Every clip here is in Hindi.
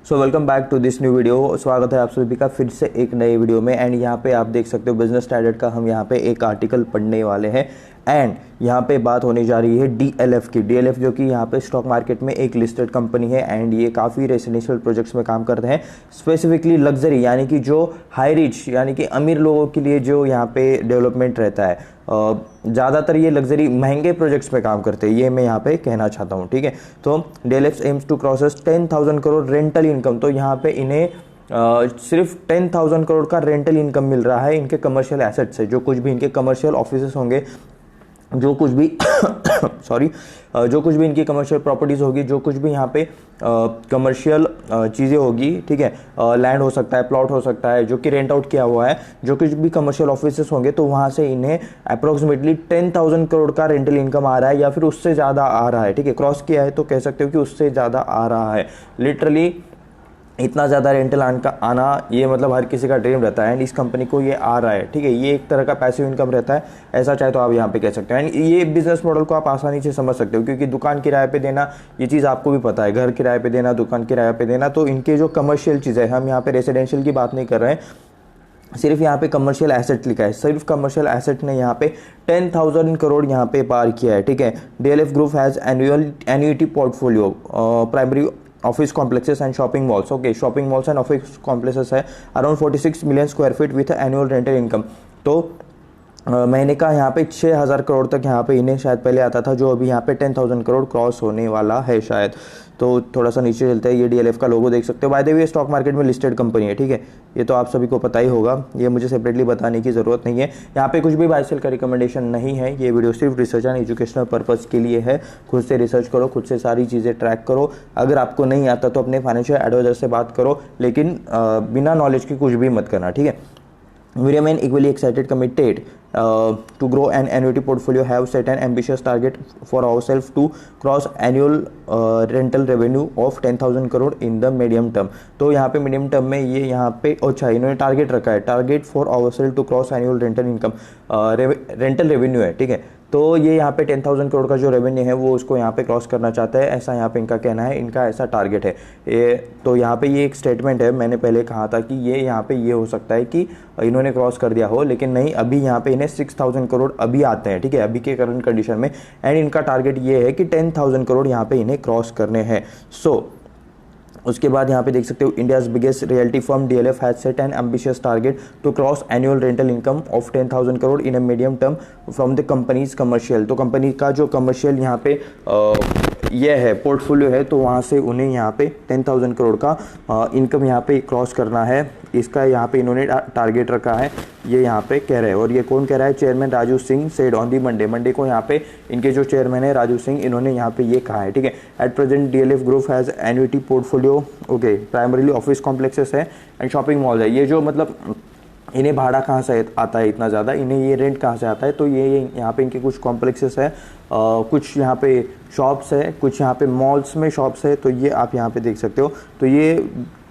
So welcome back to this new video. स्वागत है आप सभी का फिर से एक नए वीडियो में। एंड यहाँ पे आप देख सकते हो बिजनेस स्टैंडर्ड का हम यहाँ पे एक आर्टिकल पढ़ने वाले हैं। एंड यहाँ पे बात होने जा रही है डीएलएफ की। डीएलएफ जो कि यहाँ पे स्टॉक मार्केट में एक लिस्टेड कंपनी है एंड ये काफ़ी रेसिडेंशियल प्रोजेक्ट्स में काम करते हैं, स्पेसिफिकली लग्जरी यानी कि जो हाई रिच यानी कि अमीर लोगों के लिए जो यहाँ पे डेवलपमेंट रहता है। ज़्यादातर ये लग्जरी महंगे प्रोजेक्ट्स में काम करते हैं, ये मैं यहाँ पे कहना चाहता हूँ। ठीक है, तो DLF aims to crosses 10,000 crore rental income. तो यहाँ पे इन्हें सिर्फ 10,000 करोड़ का रेंटल इनकम मिल रहा है इनके कमर्शियल एसेट से। जो कुछ भी इनके कमर्शियल ऑफिसेस होंगे, जो कुछ भी सॉरी जो कुछ भी इनकी कमर्शियल प्रॉपर्टीज़ होगी, जो कुछ भी यहाँ पे कमर्शियल चीज़ें होगी, ठीक है, लैंड हो सकता है, प्लॉट हो सकता है जो कि रेंट आउट किया हुआ है, जो कुछ भी कमर्शियल ऑफिसेस होंगे, तो वहाँ से इन्हें अप्रोक्सीमेटली 10,000 करोड़ का रेंटल इनकम आ रहा है या फिर उससे ज़्यादा आ रहा है। ठीक है, क्रॉस किया है तो कह सकते हो कि उससे ज़्यादा आ रहा है। लिटरली इतना ज़्यादा रेंटल आना ये मतलब हर किसी का ड्रीम रहता है एंड इस कंपनी को ये आ रहा है। ठीक है, ये एक तरह का पैसिव इनकम रहता है, ऐसा चाहे तो आप यहाँ पे कह सकते हो। एंड ये बिजनेस मॉडल को आप आसानी से समझ सकते हो क्योंकि दुकान किराए पे देना ये चीज़ आपको भी पता है, घर किराए पे देना, दुकान किराए पे देना। तो इनके जो कमर्शियल चीज़ें, हम यहाँ पे रेसिडेंशियल की बात नहीं कर रहे हैं, सिर्फ यहाँ पे कमर्शियल एसेट लिखा है, सिर्फ कमर्शियल एसेट ने यहाँ पे 10,000 करोड़ यहाँ पे पार किया है। ठीक है, DLF group has annuity portfolio, primary office complexes and shopping malls. Okay, shopping malls and office complexes है around 46 million square feet with annual rental income. तो महीने का यहाँ पे 6,000 करोड़ तक यहाँ पे इन्हें शायद पहले आता था, जो अभी यहाँ पे 10,000 करोड़ क्रॉस होने वाला है शायद। तो थोड़ा सा नीचे चलते हैं, ये डीएलएफ का लोगो देख सकते हो। By the way stock market में लिस्टेड कंपनी है, ठीक है, ये तो आप सभी को पता ही होगा, ये मुझे सेपरेटली बताने की ज़रूरत नहीं है। यहाँ पे कुछ भी बाय सेल का रिकमेंडेशन नहीं है, ये वीडियो सिर्फ रिसर्च एंड एजुकेशनल पर्पज़ के लिए है। खुद से रिसर्च करो, खुद से सारी चीज़ें ट्रैक करो। अगर आपको नहीं आता तो अपने फाइनेंशियल एडवाइजर से बात करो, लेकिन बिना नॉलेज की कुछ भी मत करना। ठीक है, we remain equally excited, committed to grow an annuity portfolio, have set an ambitious target for ourselves to cross annual rental revenue of 10,000 crore in the medium term। तो यहाँ पे मीडियम टर्म में ये यहाँ पे अच्छा इन्होंने टारगेट रखा है, target for ourselves to cross annual rental income, rental revenue है। ठीक है, तो ये यहाँ पे 10,000 करोड़ का जो रेवेन्यू है वो उसको यहाँ पे क्रॉस करना चाहता है, ऐसा यहाँ पे इनका कहना है, इनका ऐसा टारगेट है। ये तो यहाँ पे ये एक स्टेटमेंट है, मैंने पहले कहा था कि ये यहाँ पे ये हो सकता है कि इन्होंने क्रॉस कर दिया हो, लेकिन नहीं, अभी यहाँ पे इन्हें 6,000 करोड़ अभी आते हैं। ठीक है, अभी के करंट कंडीशन में, एंड इनका टारगेट ये है कि 10,000 करोड़ यहाँ पे इन्हें क्रॉस करने हैं। उसके बाद यहाँ पे देख सकते हो, India's biggest realty firm DLF has set an ambitious target to cross annual rental income of 10,000 crore in a medium term from the company's commercial. तो कंपनी का जो कमर्शियल यहाँ पे ये है पोर्टफोलियो है, तो वहाँ से उन्हें यहाँ पे 10,000 करोड़ का इनकम यहाँ पे क्रॉस करना है, इसका यहाँ पे इन्होंने टारगेट रखा है, ये यहाँ पे कह रहे हैं। और ये कौन कह रहा है? Chairman Raju Singh said on the Monday को यहाँ पे इनके जो चेयरमैन है राजू सिंह, इन्होंने यहाँ पे ये कहा है। ठीक है, at present DLF group has annuity portfolio, okay, primarily office complexes है एंड शॉपिंग मॉल है। ये जो मतलब इन्हें भाड़ा कहाँ से आता है इतना ज़्यादा, इन्हें ये रेंट कहाँ से आता है? तो ये यहाँ पे इनके कुछ कॉम्प्लेक्सेस है, कुछ यहाँ पे शॉप्स है, कुछ यहाँ पे मॉल्स में शॉप्स है, तो ये आप यहाँ पे देख सकते हो। तो ये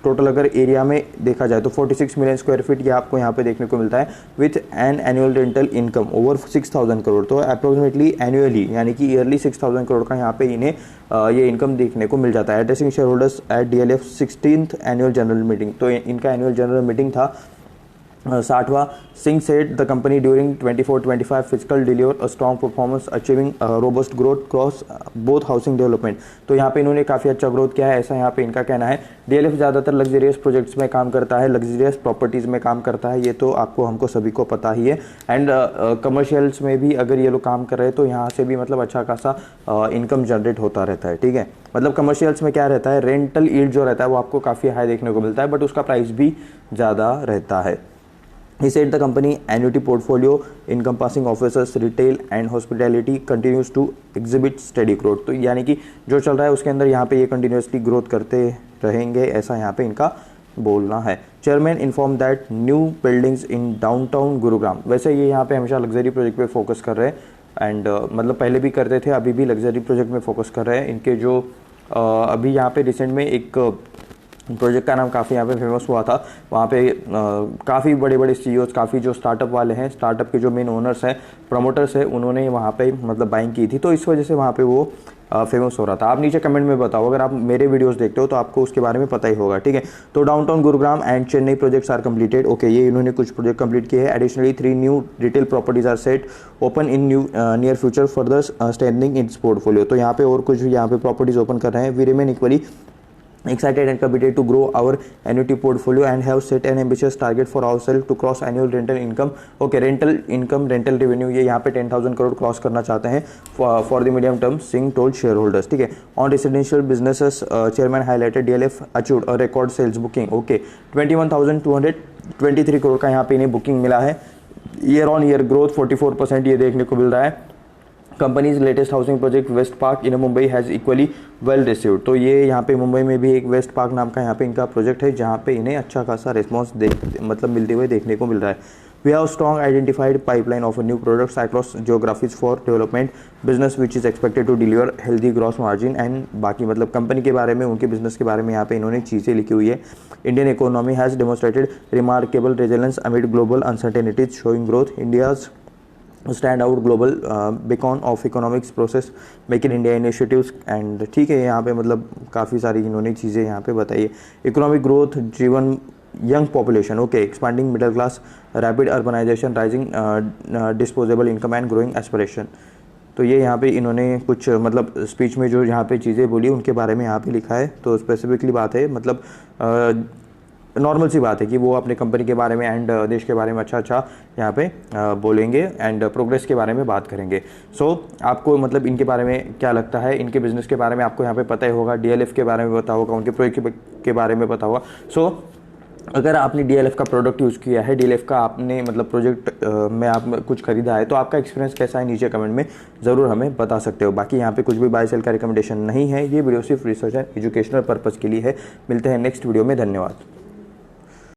टोटल अगर एरिया में देखा जाए तो 46 मिलियन स्क्वायर फीट ये आपको यहाँ पे देखने को मिलता है with an annual rental income over 6,000 crore. तो अप्रोक्सीमेटली एनुअली यानी कि ईयरली 6,000 करोड़ का यहाँ पे इन्हें ये इनकम देखने को मिल जाता है। Addressing share holders at DLF 16th annual general meeting, तो इनका एनुअल जनरल मीटिंग था 60वां। Singh said the company during 24-25 fiscal deliver a strong performance achieving robust growth cross both housing development. तो यहाँ पे इन्होंने काफ़ी अच्छा ग्रोथ किया है, ऐसा यहाँ पे इनका कहना है। डीएलएफ ज़्यादातर लग्जरियस प्रोजेक्ट्स में काम करता है, लग्जरियस प्रॉपर्टीज़ में काम करता है, ये तो आपको हमको सभी को पता ही है। एंड कमर्शियल्स में भी अगर ये लोग काम कर रहे हैं तो यहाँ से भी मतलब अच्छा खासा इनकम जनरेट होता रहता है। ठीक है, मतलब कमर्शियल्स में क्या रहता है, रेंटल यील्ड जो रहता है वो आपको काफ़ी हाई देखने को मिलता है, बट उसका प्राइस भी ज़्यादा रहता है। He said the company annuity portfolio encompassing offices, retail and hospitality continues to exhibit steady growth। तो यानी कि जो चल रहा है उसके अंदर यहाँ पे ये कंटिन्यूसली ग्रोथ करते रहेंगे, ऐसा यहाँ पे इनका बोलना है। Chairman inform that new buildings in downtown Gurugram, वैसे ये यहाँ पे हमेशा लग्जरी प्रोजेक्ट पे फोकस कर रहे हैं एंड मतलब पहले भी करते थे, अभी भी लग्जरी प्रोजेक्ट में फोकस कर रहे हैं। इनके जो अभी यहाँ पे रिसेंट में एक प्रोजेक्ट का नाम काफ़ी यहाँ पे फेमस हुआ था। वहाँ पे काफ़ी बड़े बड़े सीईओज, काफ़ी जो स्टार्टअप वाले हैं, स्टार्टअप के जो मेन ओनर्स हैं, प्रमोटर्स हैं, उन्होंने वहाँ पे मतलब बाइंग की थी, तो इस वजह से वहाँ पे वो फेमस हो रहा था। आप नीचे कमेंट में बताओ, अगर आप मेरे वीडियोस देखते हो तो आपको उसके बारे में पता ही होगा, ठीक है। तो downtown Gurugram and Chennai projects are completed. Okay, ये इन्होंने कुछ प्रोजेक्ट कंप्लीट किए हैं। Additionally 3 new retail properties are set open in near future further strengthening its portfolio. तो यहाँ पे और कुछ यहाँ पे प्रॉपर्टीज ओपन कर रहे हैं। We remain equally excited and committed to grow our annuity portfolio and have set an ambitious target for ourselves to cross annual rental income. Okay, rental revenue ये यहाँ पे 10,000 करोड़ क्रॉस करना चाहते हैं for the medium term, Singh told shareholders, ठीक है। On residential businesses, chairman highlighted DLF achieved a record sales booking. Okay, 21,223 crore का यहाँ पे इन्हें बुकिंग मिला है। ईयर ऑन ईयर ग्रोथ 44% ये देखने को मिल रहा है। Company's latest housing project West Park in Mumbai has equally well received. तो ये यहाँ पे मुंबई में भी एक वेस्ट पार्क नाम का यहाँ पे इनका प्रोजेक्ट है, जहाँ पे इन्हें अच्छा खासा रिस्पॉन्स मतलब मिलते हुए देखने को मिल रहा है। We have strong identified pipeline of new products across geographies for development business which is expected to deliver healthy gross margin and बाकी मतलब कंपनी के बारे में, उनके बिजनेस के बारे में यहाँ पे इन्होंने चीज़ें लिखी हुई है। Indian economy has demonstrated remarkable resilience amid global uncertainties showing growth. India's stand out global Bacon of economics process make in India initiatives and, ठीक है। यहाँ पे मतलब काफ़ी सारी इन्होंने चीज़ें यहाँ पे बताई है। Economic growth driven young population, okay, expanding middle class, rapid urbanisation, rising disposable income and growing aspiration. तो ये यहाँ पे इन्होंने कुछ मतलब स्पीच में जो यहाँ पे चीज़ें बोली उनके बारे में यहाँ पे लिखा है। तो स्पेसिफिकली बात है, मतलब नॉर्मल सी बात है कि वो अपने कंपनी के बारे में एंड देश के बारे में अच्छा यहाँ पे बोलेंगे एंड प्रोग्रेस के बारे में बात करेंगे। सो आपको मतलब इनके बारे में क्या लगता है, इनके बिजनेस के बारे में आपको यहाँ पे पता ही होगा, डीएलएफ के बारे में पता होगा, उनके प्रोजेक्ट के बारे में पता होगा। सो अगर आपने डीएलएफ का प्रोडक्ट यूज़ किया है, डीएलएफ का आपने मतलब प्रोजेक्ट में आप कुछ खरीदा है, तो आपका एक्सपीरियंस कैसा है नीचे कमेंट में ज़रूर हमें बता सकते हो। बाकी यहाँ पे कुछ भी बाय सेल का रिकमेंडेशन नहीं है, ये वीडियो सिर्फ रिसर्च एंड एजुकेशनल पर्पज़ के लिए है। मिलते हैं नेक्स्ट वीडियो में, धन्यवाद।